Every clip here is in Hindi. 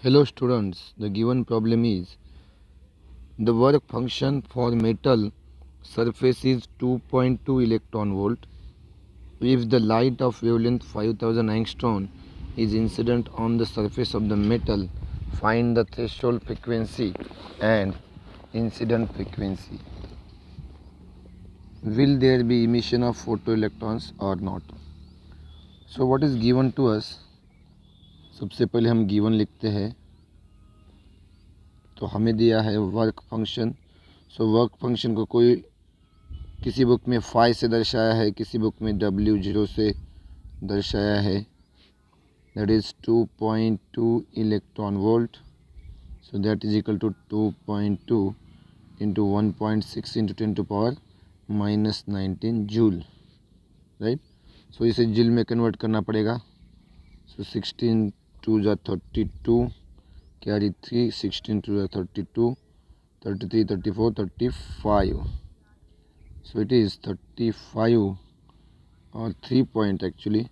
Hello students, the given problem is the work function for metal surface is 2.2 electron volt. If the light of wavelength 5000 angstrom is incident on the surface of the metal, find the threshold frequency and incident frequency. Will there be emission of photoelectrons or not? So what is given to us? सबसे पहले हम गिवन लिखते हैं। तो हमें दिया है work function. So work function को कोई किसी बुक में फाई से दर्शाया है, किसी बुक में W0 से दर्शाया है। That is 2.2 electron volt. So that is equal to 2.2 into 1.6 into 10⁻⁻19 joule, right. So इसे जूल में कन्वर्ट करना पड़ेगा। सो 16 2 जा 32, कैरी 3, 16 2 जा 32, 33 34 35. So it is 35 or 3 point actually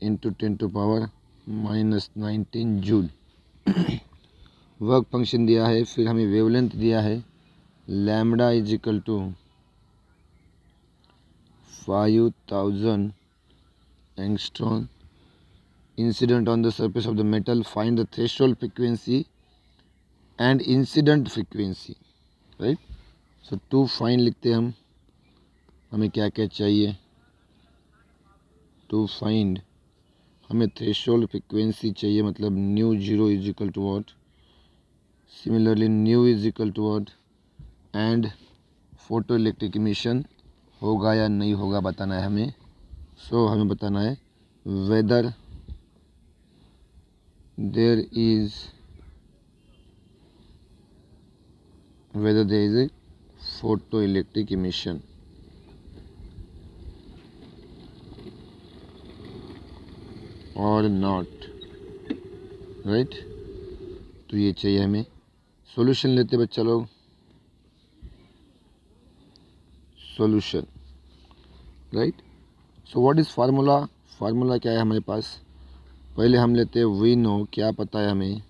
into 10⁻⁻19 joule. Work function दिया है, फिर हमें वेवलेंथ दिया है lambda is equal to 5000 angstrom. Incident on the surface of the metal, find the threshold frequency and incident frequency, right. So to find लिखते हैं हम। हमें क्या क्या चाहिए टू फाइंड? हमें थ्रेशोल्ड फ्रीक्वेंसी चाहिए, मतलब nu zero is equal to what, similarly nu is equal to what, and photo electric emission होगा या नहीं होगा बताना है हमें। सो हमें बताना है whether there is a photo electric emission और नॉट, राइट। तो ये चाहिए हमें। सॉल्यूशन लेते बच्चा लोग। Solution, right. So what is formula? Formula क्या है हमारे पास? पहले हम लेते हैं वी नो, क्या पता है हमें,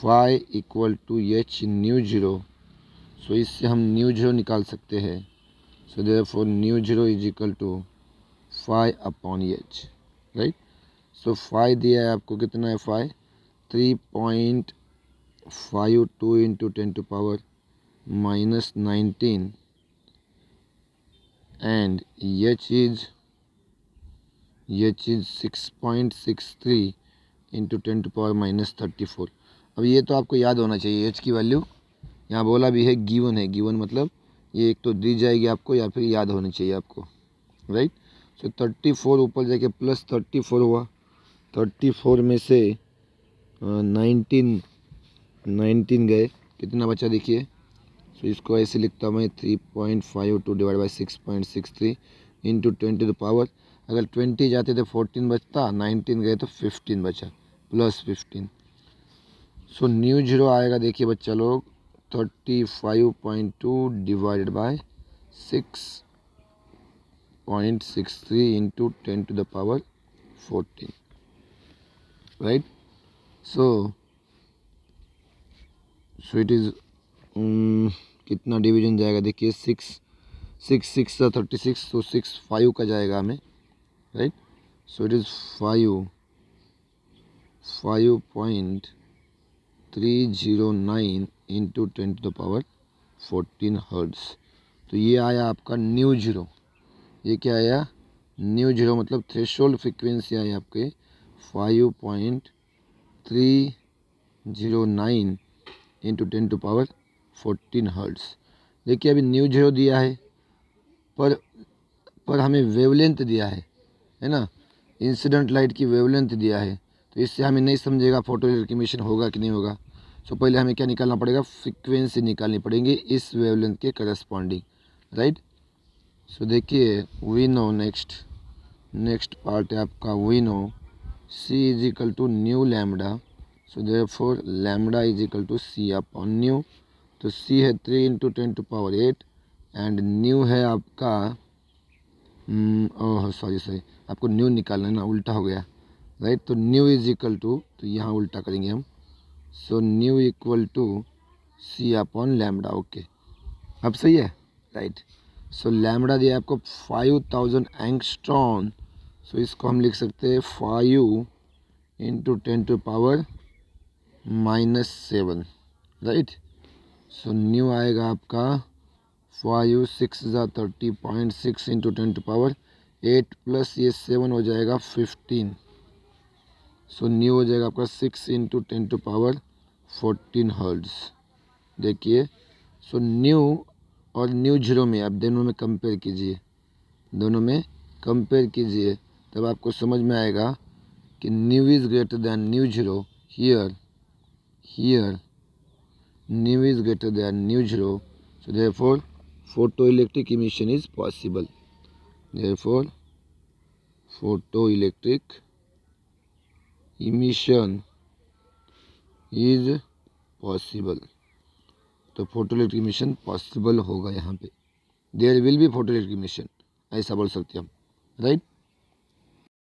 phi equal to h nu zero. So इससे हम न्यू जीरो निकाल सकते हैं। So therefore nu zero is equal to phi upon h, right. So phi दिया है आपको, कितना है phi? 3.52 into 10⁻⁻19 and h is 6.63 into 10⁻⁻34। अब ये तो आपको याद होना चाहिए, एच की वैल्यू यहाँ बोला भी है, गिवन है। गिवन मतलब ये एक तो दी जाएगी आपको या फिर याद होनी चाहिए आपको, राइट। सो 34 ऊपर जाके प्लस 34 हुआ। 34 में से 19 गए, कितना बचा देखिए। सो इसको ऐसे लिखता हूँ मैं 3.52 डिवाइड बाई 6.63 इंटू 10⁻। अगर 20 जाते तो 14 बचता, 19 गए तो 15 बचा, प्लस 15। सो न्यू जीरो आएगा देखिए बच्चा लोग 35.2 divided by 6.63 into 10⁻14, right. So it is कितना डिवीजन जाएगा देखिए, 6 6 36, तो 6 5 का जाएगा हमें, right. So it is 5.309 into 10⁻14 hertz. तो ये आया आपका न्यू जीरो। ये क्या आया? न्यू जीरो, मतलब थ्रेशोल्ड फ्रीक्वेंसी आई आपके 5.309 इंटू 10⁻14 हर्ट्ज़। देखिए अभी न्यू जीरो दिया है, पर हमें वेवलेंथ दिया है ना, इंसिडेंट लाइट की वेवलेंथ दिया है। तो इससे हमें नहीं समझेगा फोटो इलेक्ट्रिक इमिशन होगा कि नहीं होगा। सो पहले हमें क्या निकालना पड़ेगा? फ्रीक्वेंसी निकालनी पड़ेगी इस वेवलेंथ के करस्पॉन्डिंग, राइट। सो देखिए वी नो, नेक्स्ट पार्ट है आपका we know c is equal to nu lambda. So therefore lambda is equal to c upon nu. तो सी है 3 इंटू 10⁸ एंड न्यू है आपका सॉरी आपको न्यू निकालना है ना, उल्टा हो गया। राइट। तो न्यू इज इक्वल टू, तो यहाँ उल्टा करेंगे हम, so nu equal to c upon lambda. Okay, अब सही है, राइट। सो लैम्बडा दिया आपको 5000 एंगस्ट्रॉन, सो इसको हम लिख सकते हैं 5 × 10⁻⁻7, राइट। सो न्यू आएगा आपका 5 6 30.6 × 10⁸ प्लस ये 7 हो जाएगा 15। सो न्यू हो जाएगा आपका 6 × 10⁻14 हर्ट्ज। देखिए, सो न्यू और न्यू जीरो में आप दोनों में कंपेयर कीजिए, दोनों में कंपेयर कीजिए, तब आपको समझ में आएगा कि new is greater than mu zero. Here new is greater than mu zero, so therefore photoelectric emission is possible. Therefore photoelectric emission is possible. तो फोटोइलेक्ट्रिक इमिशन पॉसिबल होगा यहाँ पे, there will be photoelectric emission, ऐसा बोल सकते हैं हम, राइट।